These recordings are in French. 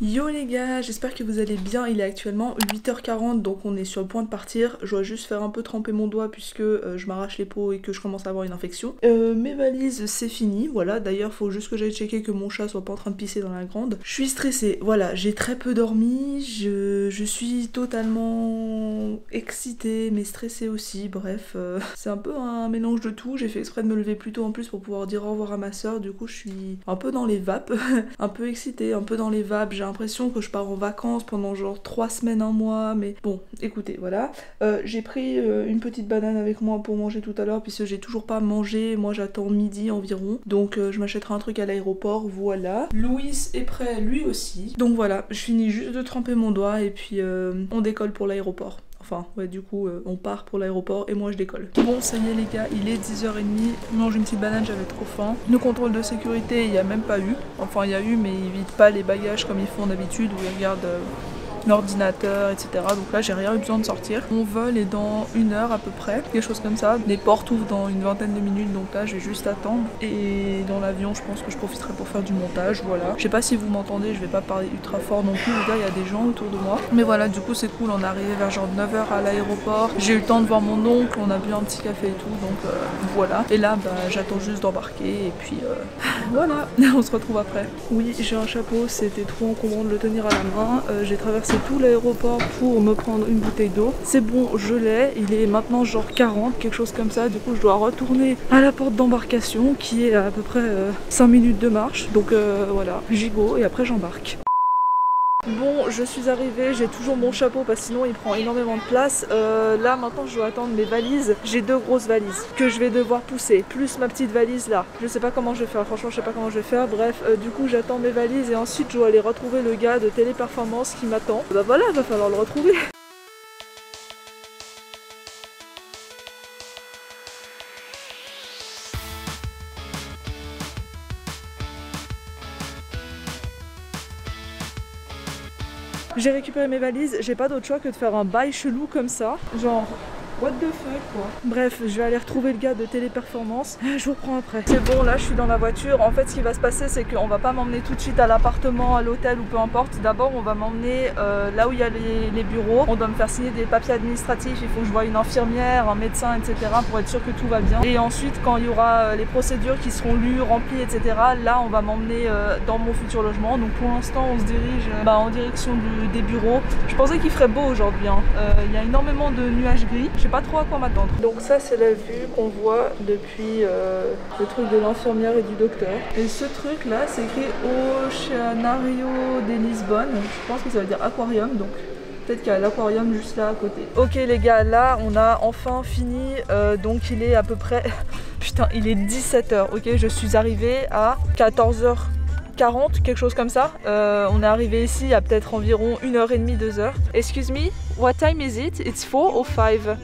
Yo les gars, j'espère que vous allez bien. Il est actuellement 8h40 donc on est sur le point de partir. Je dois juste faire un peu tremper mon doigt puisque je m'arrache les peaux et que je commence à avoir une infection. Mes valises c'est fini, voilà. D'ailleurs faut juste que j'aille checker que mon chat soit pas en train de pisser dans la grande. Je suis stressée, voilà, j'ai très peu dormi, je suis totalement excitée mais stressée aussi, bref. C'est un peu un mélange de tout. J'ai fait exprès de me lever plus tôt en plus pour pouvoir dire au revoir à ma soeur. Du coup je suis un peu dans les vapes, un peu excitée, un peu dans les vapes. J'ai l'impression que je pars en vacances pendant genre 3 semaines, un mois, mais bon, écoutez, voilà. J'ai pris une petite banane avec moi pour manger tout à l'heure, puisque j'ai toujours pas mangé, moi j'attends midi environ, donc je m'achèterai un truc à l'aéroport, voilà. Louis est prêt, lui aussi. Donc voilà, je finis juste de tremper mon doigt et puis on décolle pour l'aéroport. Enfin, ouais, du coup, on part pour l'aéroport et moi je décolle. Bon, ça y est les gars, il est 10h30. Je mange une petite banane, j'avais trop faim. Le contrôle de sécurité, il n'y a même pas eu. Enfin, il y a eu, mais ils vident pas les bagages comme ils font d'habitude, où ils regardent l'ordinateur, etc. Donc là, j'ai rien eu besoin de sortir. Mon vol est dans 1 heure à peu près, quelque chose comme ça. Les portes ouvrent dans une vingtaine de minutes, donc là, je vais juste attendre. Et dans l'avion, je pense que je profiterai pour faire du montage, voilà. Je sais pas si vous m'entendez, je vais pas parler ultra fort non plus, les gars, il y a des gens autour de moi. Mais voilà, du coup, c'est cool, on est arrivé vers genre 9h à l'aéroport. J'ai eu le temps de voir mon oncle, on a bu un petit café et tout, donc voilà. Et là, bah, j'attends juste d'embarquer, et puis voilà, on se retrouve après. Oui, j'ai un chapeau, c'était trop encombrant de le tenir à la main. J'ai traversé tout l'aéroport pour me prendre une bouteille d'eau. C'est bon, je l'ai, il est maintenant genre 40, quelque chose comme ça. Du coup, je dois retourner à la porte d'embarcation qui est à peu près 5 minutes de marche. Donc voilà, j'y go et après j'embarque. Bon, je suis arrivée, j'ai toujours mon chapeau parce que sinon il prend énormément de place. Là maintenant je dois attendre mes valises. J'ai 2 grosses valises que je vais devoir pousser, plus ma petite valise là. Je sais pas comment je vais faire, franchement je sais pas comment je vais faire. Bref, du coup j'attends mes valises et ensuite je dois aller retrouver le gars de Téléperformance qui m'attend. Bah voilà, va falloir le retrouver. J'ai récupéré mes valises, j'ai pas d'autre choix que de faire un bail chelou comme ça. Genre, what the fuck quoi. Bref, je vais aller retrouver le gars de Téléperformance. Je vous reprends après. C'est bon, là je suis dans la voiture. En fait, ce qui va se passer, c'est qu'on va pas m'emmener tout de suite à l'appartement, à l'hôtel ou peu importe. D'abord, on va m'emmener là où il y a les bureaux. On doit me faire signer des papiers administratifs. Il faut que je voie une infirmière, un médecin, etc. pour être sûr que tout va bien. Et ensuite, quand il y aura les procédures qui seront lues, remplies, etc. là, on va m'emmener dans mon futur logement. Donc pour l'instant, on se dirige en direction des bureaux. Je pensais qu'il ferait beau aujourd'hui. Il y a énormément de nuages gris. Je sais pas trop à quoi m'attendre. Donc ça c'est la vue qu'on voit depuis le truc de l'infirmière et du docteur. Et ce truc là c'est écrit Oceanario de Lisbonne. Je pense que ça veut dire aquarium, donc peut-être qu'il y a l'aquarium juste là à côté. Ok les gars, là on a enfin fini. Donc il est à peu près... Putain, il est 17h, ok. Je suis arrivée à 14h40, quelque chose comme ça. On est arrivé ici il y a peut-être environ 1h30, 2h. Excuse me, what time is it? It's 4 or 5?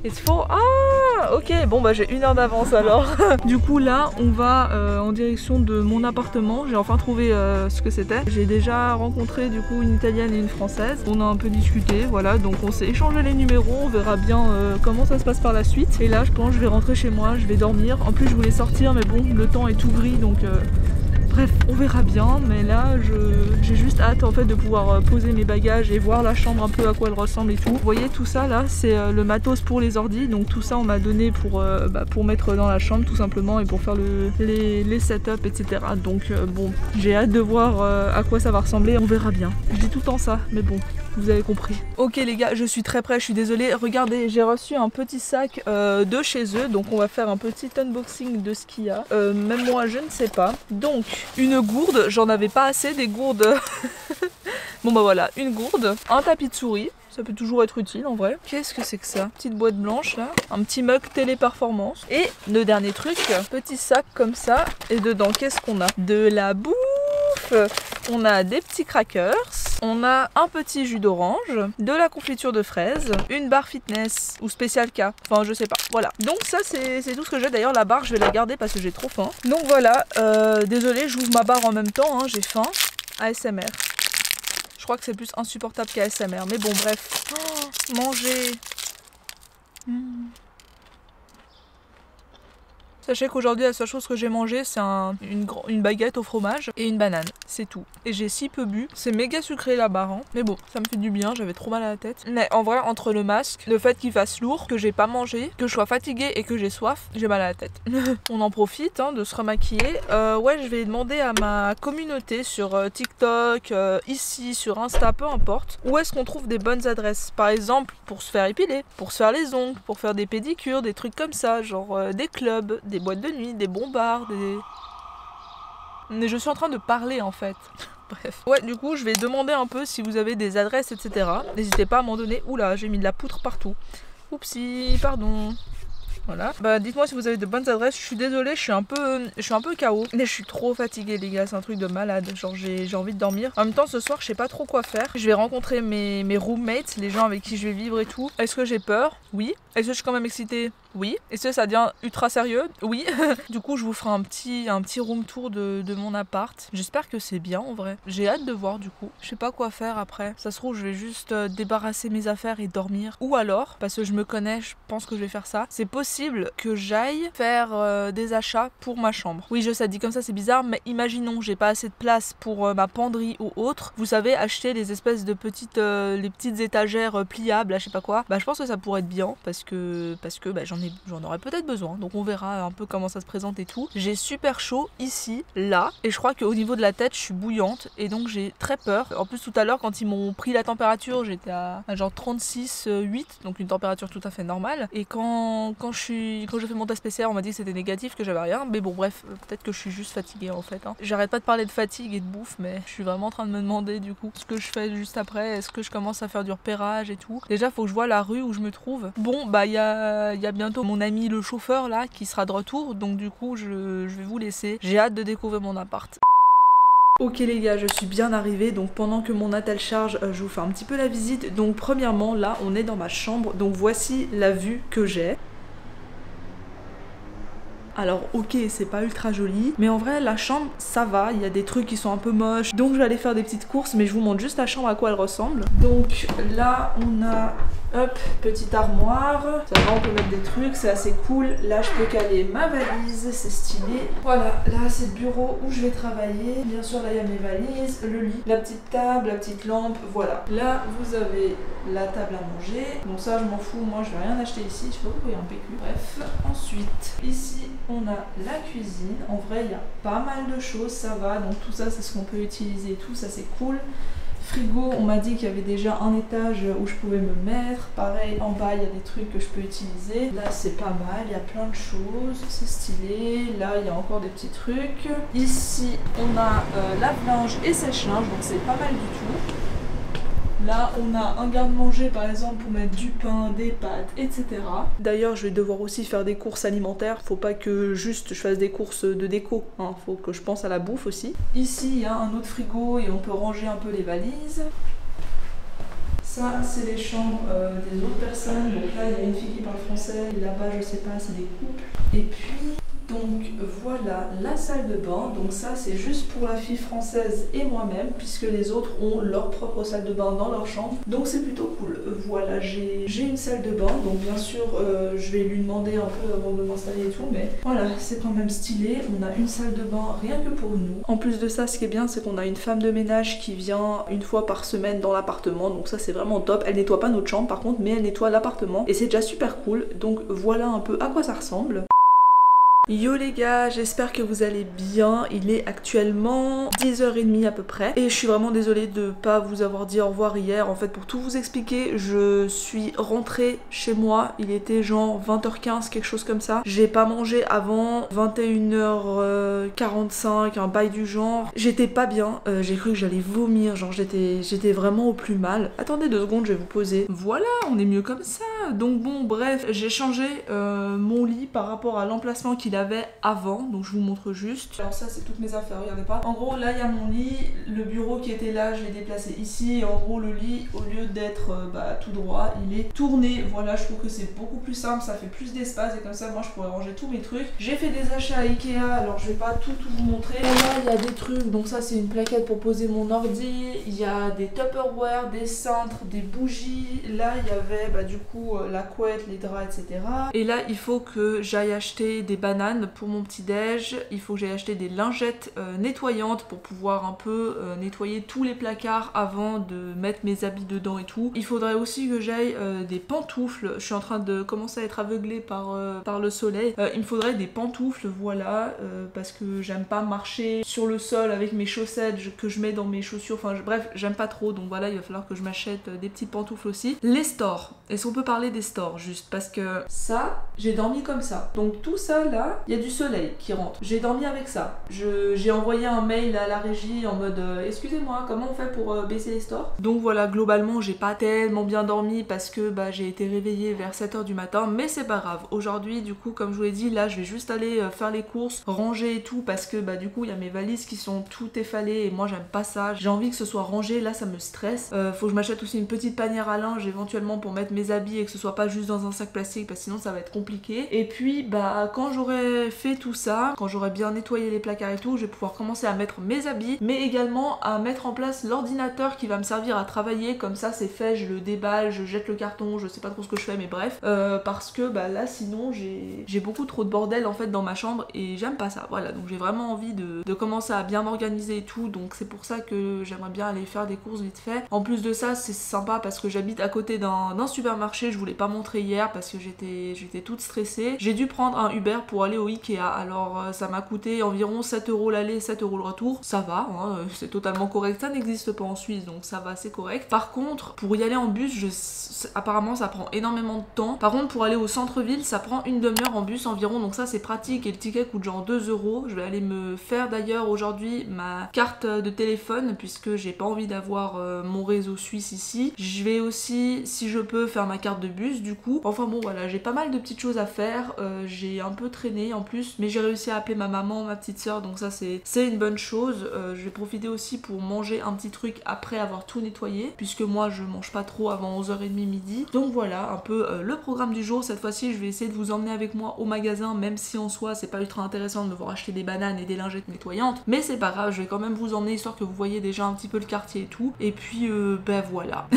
It's 4. Ah, ok, bon bah j'ai 1 heure d'avance alors. Du coup là on va en direction de mon appartement. J'ai enfin trouvé ce que c'était. J'ai déjà rencontré du coup une italienne et une française. On a un peu discuté, voilà, donc on s'est échangé les numéros. On verra bien comment ça se passe par la suite. Et là je pense que je vais rentrer chez moi, je vais dormir. En plus je voulais sortir mais bon le temps est tout gris donc... Bref, on verra bien, mais là j'ai juste hâte en fait de pouvoir poser mes bagages et voir la chambre un peu à quoi elle ressemble et tout. Vous voyez tout ça là, c'est le matos pour les ordis, donc tout ça on m'a donné pour mettre dans la chambre tout simplement et pour faire les setups etc. Donc bon, j'ai hâte de voir à quoi ça va ressembler, on verra bien. Je dis tout le temps ça, mais bon. Vous avez compris. Ok les gars, je suis très près, je suis désolée. Regardez, j'ai reçu un petit sac de chez eux. Donc on va faire un petit unboxing de ce qu'il y a. Même moi, je ne sais pas. Donc, une gourde. J'en avais pas assez des gourdes. Bon bah voilà, une gourde. Un tapis de souris. Ça peut toujours être utile en vrai. Qu'est-ce que c'est que ça? Petite boîte blanche là. Un petit mug Téléperformance. Et le dernier truc, petit sac comme ça. Et dedans, qu'est-ce qu'on a? De la bouffe. On a des petits crackers, on a un petit jus d'orange, de la confiture de fraises, une barre fitness ou spécial K, enfin je sais pas, voilà. Donc ça c'est tout ce que j'ai, d'ailleurs la barre je vais la garder parce que j'ai trop faim. Donc voilà, désolé j'ouvre ma barre en même temps, hein, j'ai faim. ASMR. Je crois que c'est plus insupportable qu'ASMR, mais bon bref. Oh, manger. Sachez qu'aujourd'hui la seule chose que j'ai mangé c'est une baguette au fromage et une banane, c'est tout. Et j'ai si peu bu, c'est méga sucré la barre, hein. Mais bon, ça me fait du bien, j'avais trop mal à la tête. Mais en vrai, entre le masque, le fait qu'il fasse lourd, que j'ai pas mangé, que je sois fatiguée et que j'ai soif, j'ai mal à la tête. On en profite hein, de se remaquiller. Ouais, je vais demander à ma communauté sur TikTok, ici, sur Insta, peu importe, où est-ce qu'on trouve des bonnes adresses. Par exemple, pour se faire épiler, pour se faire les ongles, pour faire des pédicures, des trucs comme ça, genre des clubs, des boîtes de nuit, des bons bars, des... Mais je suis en train de parler en fait. Bref. Ouais, du coup, je vais demander un peu si vous avez des adresses, etc. N'hésitez pas à m'en donner. Oula, j'ai mis de la poutre partout. Oupsie, pardon. Voilà. Bah dites-moi si vous avez de bonnes adresses. Je suis désolée, je suis un peu KO. Mais je suis trop fatiguée les gars, c'est un truc de malade. Genre j'ai envie de dormir. En même temps ce soir je sais pas trop quoi faire. Je vais rencontrer mes roommates, les gens avec qui je vais vivre et tout. Est-ce que j'ai peur? Oui. Est-ce que je suis quand même excitée? Oui. Est-ce que ça devient ultra sérieux? Oui. Du coup je vous ferai un petit room tour de mon appart. J'espère que c'est bien en vrai. J'ai hâte de voir du coup. Je sais pas quoi faire après. Ça se trouve je vais juste débarrasser mes affaires et dormir. Ou alors, parce que je me connais, je pense que je vais faire ça. C'est possible que j'aille faire des achats pour ma chambre. Oui je sais, dit comme ça c'est bizarre, mais imaginons j'ai pas assez de place pour ma penderie ou autre. Vous savez, acheter les espèces de petites les petites étagères pliables, là, je sais pas quoi. Bah je pense que ça pourrait être bien parce que bah, j'en aurais peut-être besoin. Donc on verra un peu comment ça se présente et tout. J'ai super chaud ici, là, et je crois qu'au niveau de la tête je suis bouillante et donc j'ai très peur. En plus tout à l'heure quand ils m'ont pris la température j'étais à genre 36,8, donc une température tout à fait normale. Et quand j'ai fait mon test PCR, on m'a dit que c'était négatif, que j'avais rien. Mais bon, bref, peut-être que je suis juste fatiguée en fait. Hein. J'arrête pas de parler de fatigue et de bouffe, mais je suis vraiment en train de me demander du coup ce que je fais juste après. Est-ce que je commence à faire du repérage et tout? Déjà, faut que je vois la rue où je me trouve. Bon, bah, il y a bientôt mon ami le chauffeur là qui sera de retour. Donc, du coup, je vais vous laisser. J'ai hâte de découvrir mon appart. Ok les gars, je suis bien arrivée, donc pendant que mon attel charge, je vous fais un petit peu la visite. Donc premièrement, là, on est dans ma chambre, donc voici la vue que j'ai. Alors ok, c'est pas ultra joli, mais en vrai la chambre ça va, il y a des trucs qui sont un peu moches, donc je vais aller faire des petites courses, mais je vous montre juste la chambre à quoi elle ressemble. Donc là on a, hop, petite armoire, ça va, on peut mettre des trucs, c'est assez cool. Là je peux caler ma valise, c'est stylé. Voilà, là c'est le bureau où je vais travailler. Bien sûr là il y a mes valises, le lit, la petite table, la petite lampe, voilà. Là vous avez la table à manger, donc ça je m'en fous, moi je vais rien acheter ici, je sais pas pourquoi il y a un PQ. Bref, ensuite ici on a la cuisine, en vrai il y a pas mal de choses, ça va, donc tout ça c'est ce qu'on peut utiliser et tout, ça c'est cool. Frigo, on m'a dit qu'il y avait déjà un étage où je pouvais me mettre, pareil en bas il y a des trucs que je peux utiliser. Là c'est pas mal, il y a plein de choses, c'est stylé, là il y a encore des petits trucs. Ici on a lave-linge et sèche-linge, donc c'est pas mal du tout. Là, on a un garde-manger par exemple pour mettre du pain, des pâtes, etc. D'ailleurs, je vais devoir aussi faire des courses alimentaires. Faut pas que juste je fasse des courses de déco, hein. Faut que je pense à la bouffe aussi. Ici, il y a un autre frigo et on peut ranger un peu les valises. Ça, c'est les chambres des autres personnes. Donc là, il y a une fille qui parle français. Là-bas, je sais pas, c'est des couples. Et puis... donc voilà la salle de bain, donc ça c'est juste pour la fille française et moi-même puisque les autres ont leur propre salle de bain dans leur chambre, donc c'est plutôt cool. Voilà, j'ai une salle de bain, donc bien sûr je vais lui demander un peu avant de m'installer et tout, mais voilà, c'est quand même stylé. On a une salle de bain rien que pour nous. En plus de ça, ce qui est bien c'est qu'on a une femme de ménage qui vient une fois par semaine dans l'appartement, donc ça c'est vraiment top. Elle nettoie pas notre chambre par contre, mais elle nettoie l'appartement et c'est déjà super cool. Donc voilà un peu à quoi ça ressemble. Yo les gars, j'espère que vous allez bien. Il est actuellement 10h30 à peu près et je suis vraiment désolée de pas vous avoir dit au revoir hier. En fait, pour tout vous expliquer, je suis rentrée chez moi, il était genre 20h15, quelque chose comme ça. J'ai pas mangé avant 21h45, un bail du genre. J'étais pas bien, j'ai cru que j'allais vomir, genre j'étais vraiment au plus mal. Attendez 2 secondes, je vais vous poser. Voilà, on est mieux comme ça. Donc bon, bref, j'ai changé mon lit par rapport à l'emplacement qu'il avait avant, donc je vous montre juste. Alors ça c'est toutes mes affaires, regardez pas. En gros là il y a mon lit, le bureau qui était là je l'ai déplacé ici et en gros le lit au lieu d'être tout droit il est tourné. Voilà, je trouve que c'est beaucoup plus simple, ça fait plus d'espace et comme ça moi je pourrais ranger tous mes trucs. J'ai fait des achats à Ikea, alors je vais pas tout vous montrer. Là il y a des trucs, donc ça c'est une plaquette pour poser mon ordi, il y a des Tupperware, des cintres, des bougies. Là il y avait du coup la couette, les draps, etc. Et là il faut que j'aille acheter des bananes pour mon petit déj, il faut que j'aille acheter des lingettes nettoyantes pour pouvoir un peu nettoyer tous les placards avant de mettre mes habits dedans et tout. Il faudrait aussi que j'aille des pantoufles, je suis en train de commencer à être aveuglée par le soleil. Il me faudrait des pantoufles, voilà, parce que j'aime pas marcher sur le sol avec mes chaussettes que je mets dans mes chaussures, enfin bref, j'aime pas trop, donc voilà, il va falloir que je m'achète des petites pantoufles aussi. Les stores, est-ce qu'on peut parler des stores juste, parce que ça, j'ai dormi comme ça. Donc tout ça là, il y a du soleil qui rentre. J'ai dormi avec ça. J'ai envoyé un mail à la régie en mode excusez-moi, comment on fait pour baisser les stores? Donc voilà, globalement, j'ai pas tellement bien dormi parce que bah, j'ai été réveillée vers 7h du matin, mais c'est pas grave. Aujourd'hui, du coup, comme je vous l'ai dit, là, je vais juste aller faire les courses, ranger et tout, parce que bah du coup, il y a mes valises qui sont toutes effalées et moi, j'aime pas ça. J'ai envie que ce soit rangé, là, ça me stresse. Faut que je m'achète aussi une petite panière à linge éventuellement pour mettre mes habits et que ce soit pas juste dans un sac plastique parce que sinon ça va être compliqué. Et puis bah quand j'aurai fait tout ça, quand j'aurai bien nettoyé les placards et tout, je vais pouvoir commencer à mettre mes habits, mais également à mettre en place l'ordinateur qui va me servir à travailler. Comme ça c'est fait, je le déballe, je jette le carton, je sais pas trop ce que je fais, mais bref, parce que bah là sinon j'ai beaucoup trop de bordel en fait dans ma chambre et j'aime pas ça. Voilà, donc j'ai vraiment envie de commencer à bien m'organiser et tout, donc c'est pour ça que j'aimerais bien aller faire des courses vite fait. En plus de ça, c'est sympa parce que j'habite à côté d'un supermarché, je voulais pas montrer hier parce que j'étais toute stressée. J'ai dû prendre un Uber pour aller au Ikea, alors ça m'a coûté environ 7 € l'aller, 7 € le retour. Ça va, hein, c'est totalement correct, ça n'existe pas en Suisse donc ça va, c'est correct. Par contre, pour y aller en bus, apparemment ça prend énormément de temps. Par contre, pour aller au centre-ville, ça prend une demi-heure en bus environ, donc ça c'est pratique et le ticket coûte genre 2 €. Je vais aller me faire d'ailleurs aujourd'hui ma carte de téléphone puisque j'ai pas envie d'avoir mon réseau suisse ici. Je vais aussi, si je peux, faire ma carte de bus du coup. Enfin bon voilà, j'ai pas mal de petites choses à faire, j'ai un peu traîné en plus, mais j'ai réussi à appeler ma maman, ma petite soeur, donc ça c'est une bonne chose. Je vais profiter aussi pour manger un petit truc après avoir tout nettoyé, puisque moi je mange pas trop avant 11h30 midi. Donc voilà un peu le programme du jour. Cette fois-ci je vais essayer de vous emmener avec moi au magasin, même si en soi c'est pas ultra intéressant de me voir acheter des bananes et des lingettes nettoyantes, mais c'est pas grave, je vais quand même vous emmener histoire que vous voyez déjà un petit peu le quartier et tout. Et puis ben voilà,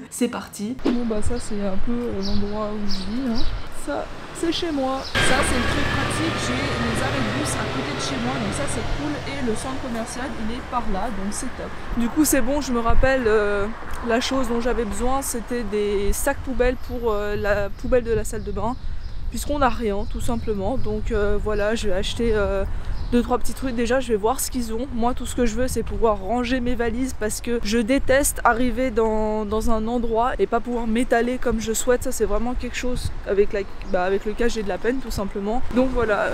c'est parti. Bon bah ça c'est un peu l'endroit où je vis, hein. Ça c'est chez moi. Ça c'est le truc pratique, j'ai les arrêts de bus à côté de chez moi, donc ça c'est cool. Et le centre commercial il est par là, donc c'est top. Du coup c'est bon, je me rappelle la chose dont j'avais besoin, c'était des sacs poubelles pour la poubelle de la salle de bain, puisqu'on n'a rien tout simplement. Donc voilà, je vais acheter 2-3 petits trucs. Déjà je vais voir ce qu'ils ont. Moi tout ce que je veux c'est pouvoir ranger mes valises parce que je déteste arriver dans un endroit et pas pouvoir m'étaler comme je souhaite. Ça c'est vraiment quelque chose avec lequel j'ai de la peine tout simplement. Donc voilà,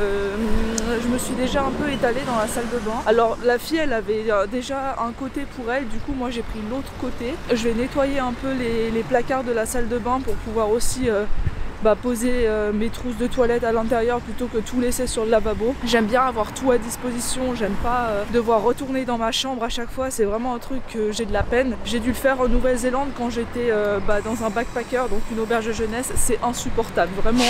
je me suis déjà un peu étalée dans la salle de bain. Alors la fille elle avait déjà un côté pour elle, du coup moi j'ai pris l'autre côté. Je vais nettoyer un peu les placards de la salle de bain pour pouvoir aussi poser mes trousses de toilette à l'intérieur plutôt que tout laisser sur le lavabo. J'aime bien avoir tout à disposition, j'aime pas devoir retourner dans ma chambre à chaque fois, c'est vraiment un truc que j'ai de la peine. J'ai dû le faire en Nouvelle-Zélande quand j'étais dans un backpacker, donc une auberge de jeunesse, c'est insupportable, vraiment.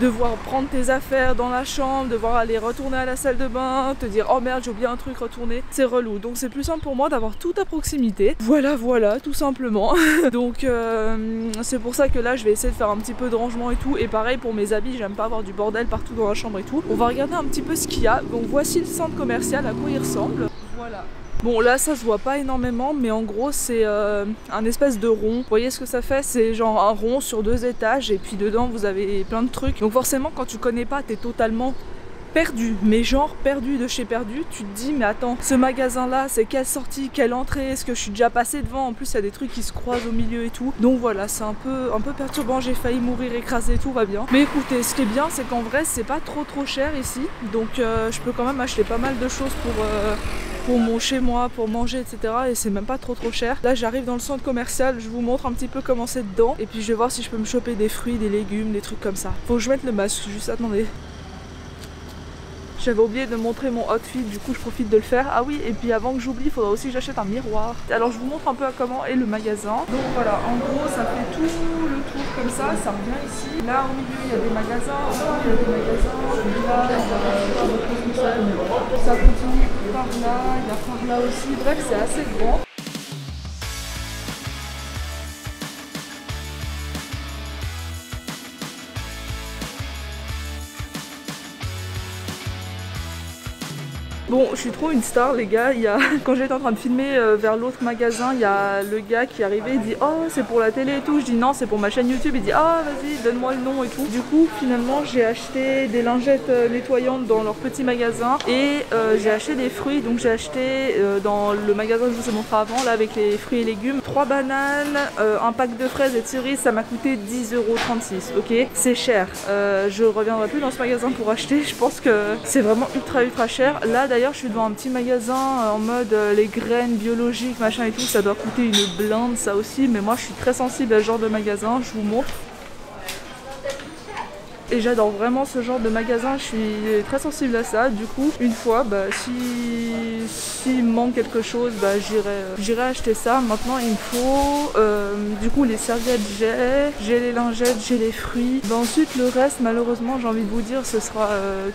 Devoir prendre tes affaires dans la chambre, devoir aller retourner à la salle de bain, te dire oh merde j'ai oublié un truc, retourner, c'est relou. Donc c'est plus simple pour moi d'avoir tout à proximité. Voilà, tout simplement. Donc c'est pour ça que là je vais essayer de faire un petit peu de rangement et tout. Et pareil pour mes habits, j'aime pas avoir du bordel partout dans la chambre et tout. On va regarder un petit peu ce qu'il y a. Donc voici le centre commercial, à quoi il ressemble. Voilà. Bon là ça se voit pas énormément, mais en gros c'est un espèce de rond. Vous voyez ce que ça fait? C'est genre un rond sur 2 étages et puis dedans vous avez plein de trucs. Donc forcément quand tu connais pas t'es totalement perdu, mais genre perdu de chez perdu. Tu te dis mais attends, ce magasin là c'est quelle sortie, quelle entrée, est-ce que je suis déjà passée devant? En plus il y a des trucs qui se croisent au milieu et tout. Donc voilà, c'est un peu perturbant, j'ai failli mourir écrasée, tout va bien. Mais écoutez, ce qui est bien c'est qu'en vrai c'est pas trop cher ici. Donc je peux quand même acheter pas mal de choses pour mon chez moi, pour manger, etc. Et c'est même pas trop cher. Là j'arrive dans le centre commercial, je vous montre un petit peu comment c'est dedans. Et puis je vais voir si je peux me choper des fruits, des légumes, des trucs comme ça. Faut que je mette le masque, juste attendez. J'avais oublié de montrer mon outfit, du coup je profite de le faire. Ah oui, et puis avant que j'oublie, il faudra aussi que j'achète un miroir. Alors je vous montre un peu à comment est le magasin. Donc voilà, en gros ça fait tout le tour comme ça revient ici. Là au milieu il y a des magasins, là il y a des magasins, là il y a ça continue par là, il y a par là aussi. Bref, c'est assez grand. Bon, je suis trop une star les gars, quand j'étais en train de filmer vers l'autre magasin, il y a le gars qui est arrivé, il dit oh c'est pour la télé et tout, je dis non c'est pour ma chaîne YouTube, il dit ah vas-y donne-moi le nom et tout. Du coup finalement j'ai acheté des lingettes nettoyantes dans leur petit magasin et j'ai acheté des fruits, donc j'ai acheté dans le magasin que je vous ai montré avant là avec les fruits et légumes, 3 bananes, un pack de fraises et de cerises, ça m'a coûté 10,36 €, ok, c'est cher, je reviendrai plus dans ce magasin pour acheter, je pense que c'est vraiment ultra cher. Là d'ailleurs je suis devant un petit magasin en mode les graines biologiques machin et tout, ça doit coûter une blinde ça aussi, mais moi je suis très sensible à ce genre de magasin, je vous montre. Et j'adore vraiment ce genre de magasin, je suis très sensible à ça. Du coup, une fois, s'il me manque quelque chose, j'irai acheter ça. Maintenant, il me faut du coup les serviettes, j'ai les lingettes, j'ai les fruits. Ensuite, le reste, malheureusement, j'ai envie de vous dire, ce sera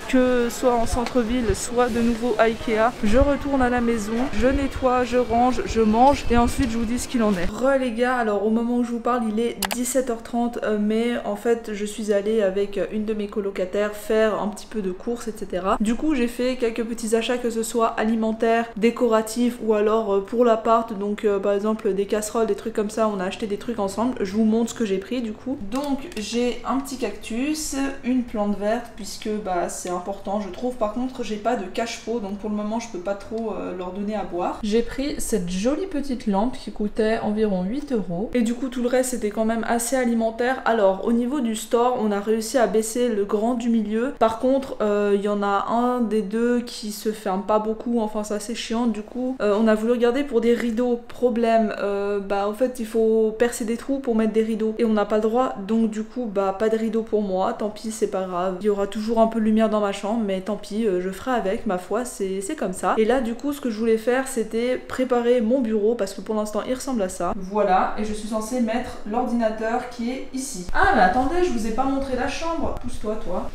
que soit en centre-ville, soit de nouveau à Ikea. Je retourne à la maison, je nettoie, je range, je mange et ensuite je vous dis ce qu'il en est. Les gars, alors au moment où je vous parle, il est 17h30, mais en fait, je suis allée avec une de mes colocataires faire un petit peu de courses, etc. Du coup j'ai fait quelques petits achats, que ce soit alimentaires, décoratifs ou alors pour l'appart, donc par exemple des casseroles, des trucs comme ça, on a acheté des trucs ensemble. Je vous montre ce que j'ai pris du coup. Donc j'ai un petit cactus, une plante verte puisque c'est important je trouve. Par contre j'ai pas de cache-pot, donc pour le moment je peux pas trop leur donner à boire. J'ai pris cette jolie petite lampe qui coûtait environ 8 €. Et du coup tout le reste c'était quand même assez alimentaire. Alors au niveau du store, on a réussi à baisser le grand du milieu. Par contre, il y en a un des deux qui se ferme pas beaucoup, enfin c'est assez chiant. Du coup, on a voulu regarder pour des rideaux. Problème, en fait il faut percer des trous pour mettre des rideaux et on n'a pas le droit. Donc du coup, pas de rideaux pour moi. Tant pis, c'est pas grave. Il y aura toujours un peu de lumière dans ma chambre, mais tant pis, je ferai avec. Ma foi, c'est comme ça. Et là, du coup, ce que je voulais faire, c'était préparer mon bureau parce que pour l'instant, il ressemble à ça. Voilà, et je suis censée mettre l'ordinateur qui est ici. Ah, mais attendez, je vous ai pas montré la chambre. Pousse-toi, toi.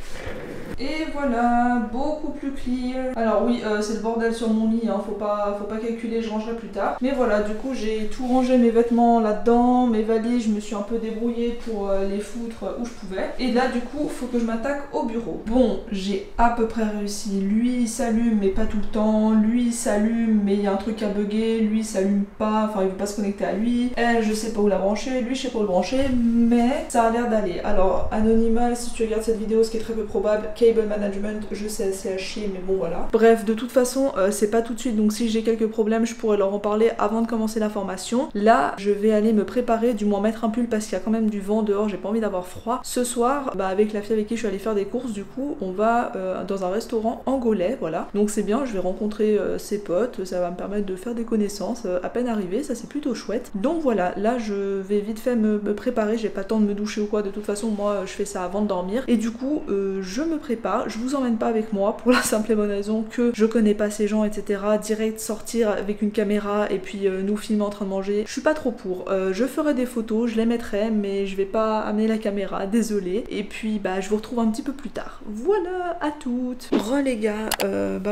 Et voilà, beaucoup plus clear. Alors oui, c'est le bordel sur mon lit, hein, faut pas calculer, je rangerai plus tard. Mais voilà, du coup j'ai tout rangé, mes vêtements là-dedans, mes valises, je me suis un peu débrouillée pour les foutre où je pouvais. Et là du coup, faut que je m'attaque au bureau. Bon, j'ai à peu près réussi. Lui il s'allume mais pas tout le temps, lui il s'allume mais il y a un truc à bugger, lui il s'allume pas, enfin il veut pas se connecter à lui. Elle, je sais pas où la brancher, lui je sais pas où le brancher, mais ça a l'air d'aller. Alors, Anonymal, si tu regardes cette vidéo, ce qui est très peu probable, cable management, je sais c'est à chier mais bon voilà. Bref, de toute façon c'est pas tout de suite, donc si j'ai quelques problèmes je pourrais leur en parler avant de commencer la formation. Là je vais aller me préparer, du moins mettre un pull parce qu'il y a quand même du vent dehors, j'ai pas envie d'avoir froid. Ce soir avec la fille avec qui je suis allée faire des courses, du coup on va dans un restaurant angolais, voilà, donc c'est bien, je vais rencontrer ses potes, ça va me permettre de faire des connaissances à peine arrivé, ça c'est plutôt chouette. Donc voilà, là je vais vite fait me préparer, j'ai pas le temps de me doucher ou quoi, de toute façon moi je fais ça avant de dormir et du coup je me prépare, je vous emmène pas avec moi pour la simple et bonne raison que je connais pas ces gens, etc. Direct sortir avec une caméra et puis nous filmer en train de manger, je suis pas trop pour. Je ferai des photos, je les mettrai, mais je vais pas amener la caméra, désolée. Et puis je vous retrouve un petit peu plus tard. Voilà, à toutes. Les gars,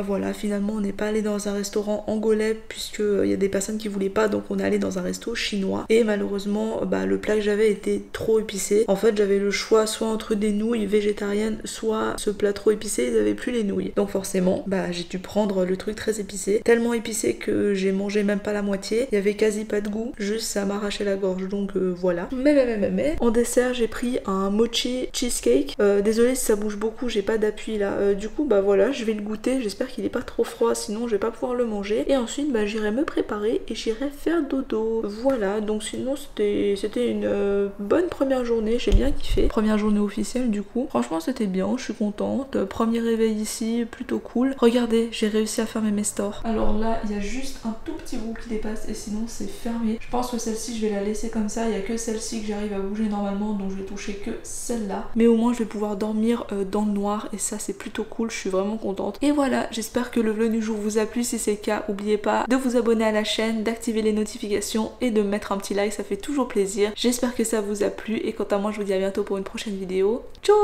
voilà, finalement on n'est pas allé dans un restaurant angolais puisque il y a des personnes qui voulaient pas, donc on est allé dans un resto chinois et malheureusement le plat que j'avais était trop épicé. En fait j'avais le choix soit entre des nouilles végétariennes, soit ce plat trop épicé, ils avaient plus les nouilles. Donc forcément, j'ai dû prendre le truc très épicé. Tellement épicé que j'ai mangé même pas la moitié. Il y avait quasi pas de goût, juste ça m'arrachait la gorge, donc voilà. Mais. En dessert, j'ai pris un mochi cheesecake. Désolée si ça bouge beaucoup, j'ai pas d'appui là. Du coup, voilà, je vais le goûter. J'espère qu'il est pas trop froid, sinon je vais pas pouvoir le manger. Et ensuite, j'irai me préparer et j'irai faire dodo. Voilà, donc sinon c'était une bonne première journée, j'ai bien kiffé. Première journée officielle du coup. Franchement, c'était bien, je suis contente. Premier réveil ici, plutôt cool. Regardez, j'ai réussi à fermer mes stores. Alors là, il y a juste un tout petit bout qui dépasse et sinon c'est fermé. Je pense que celle-ci, je vais la laisser comme ça. Il y a que celle-ci que j'arrive à bouger normalement, donc je vais toucher que celle-là. Mais au moins, je vais pouvoir dormir dans le noir et ça, c'est plutôt cool. Je suis vraiment contente. Et voilà, j'espère que le vlog du jour vous a plu. Si c'est le cas, n'oubliez pas de vous abonner à la chaîne, d'activer les notifications et de mettre un petit like, ça fait toujours plaisir. J'espère que ça vous a plu et quant à moi, je vous dis à bientôt pour une prochaine vidéo. Ciao!